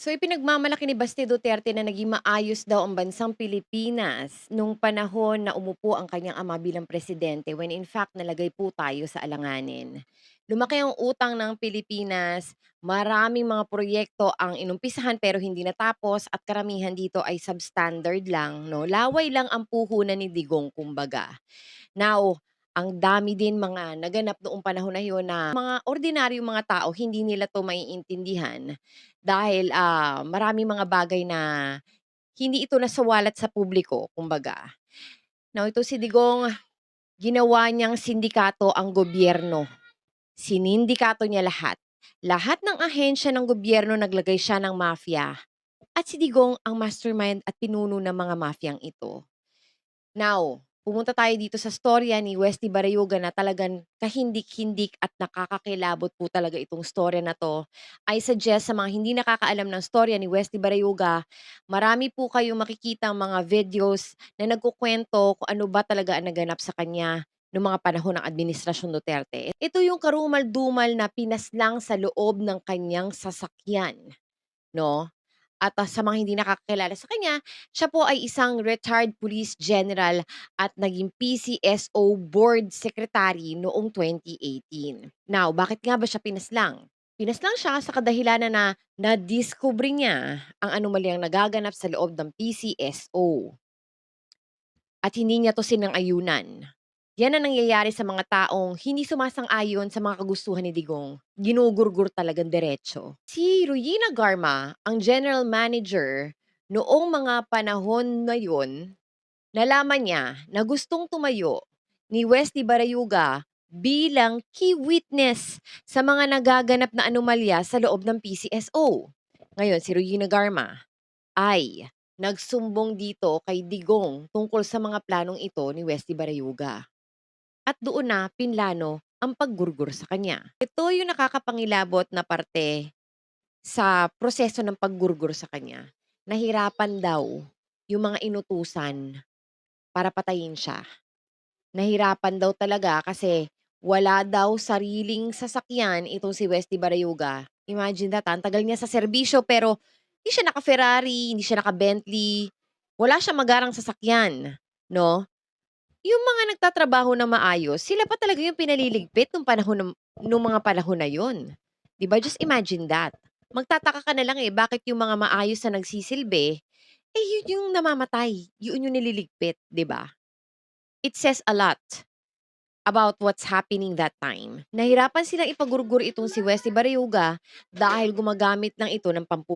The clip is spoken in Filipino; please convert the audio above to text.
So ipinagmamalaki ni Basti Duterte na naging maayos daw ang bansang Pilipinas nung panahon na umupo ang kanyang ama bilang presidente when in fact nalagay po tayo sa alanganin. Lumaki ang utang ng Pilipinas, maraming mga proyekto ang inumpisahan pero hindi natapos at karamihan dito ay substandard lang, no? Laway lang ang puhunan ni Digong kumbaga. Now, ang dami din mga naganap noong panahon na yun na mga ordinaryong mga tao hindi nila 'to maiintindihan dahil, maraming mga bagay na hindi ito nasawalat sa publiko kumbaga. Now, ito si Digong, ginawa niyang sindikato ang gobyerno. Sinindikato niya lahat. Lahat ng ahensya ng gobyerno naglagay siya ng mafia at si Digong ang mastermind at pinuno ng mga mafiyang ito. Now, pumunta tayo dito sa storya ni Westy Barayuga na talagang kahindik-hindik at nakakakilabot po talaga itong storya na 'to. I suggest sa mga hindi nakakaalam ng storya ni Westy Barayuga, marami po kayong makikitang mga videos na nagkukuwento kung ano ba talaga ang naganap sa kanya nung mga panahon ng Administrasyon Duterte. Ito yung karumal-dumal na pinaslang sa loob ng kanyang sasakyan, 'no? At, sa mga hindi nakakakilala sa kanya, siya po ay isang retired police general at naging PCSO board secretary noong 2018. Now, bakit nga ba siya pinaslang? Pinaslang siya sa kadahilanan na nadiskubre niya ang anomalyang nagaganap sa loob ng PCSO at hindi niya 'to sinang-ayunan. Yan ang nangyayari sa mga taong hindi sumasang-ayon sa mga kagustuhan ni Digong. Ginugurgur talagang diretso. Si Ruina Garma, ang general manager, noong mga panahon na yun, nalaman niya na gustong tumayo ni Westy Barayuga bilang key witness sa mga nagaganap na anomalya sa loob ng PCSO. Ngayon, si Ruina Garma ay nagsumbong dito kay Digong tungkol sa mga planong ito ni Westy Barayuga. At doon na pinlano ang paggurgur sa kanya. Ito yung nakakapangilabot na parte sa proseso ng paggurgur sa kanya. Nahirapan daw yung mga inutusan para patayin siya. Nahirapan daw talaga kasi wala daw sariling sasakyan itong si Westy Barayuga. Imagine that, ang tagal niya sa serbisyo pero hindi siya naka-Ferrari, hindi siya naka-Bentley, wala siyang magarang sasakyan, 'no? Yung mga nagtatrabaho ng maayos, sila pa talaga yung pinaliligpit nung mga panahon na yun. 'Di ba, just imagine that. Magtataka ka na lang, eh, bakit yung mga maayos na nagsisilbi, eh, yun yung namamatay, yun yung nililigpit, 'di ba? It says a lot about what's happening that time. Nahirapan silang ipagurgur itong si Wesley Barayuga dahil gumagamit lang ito ng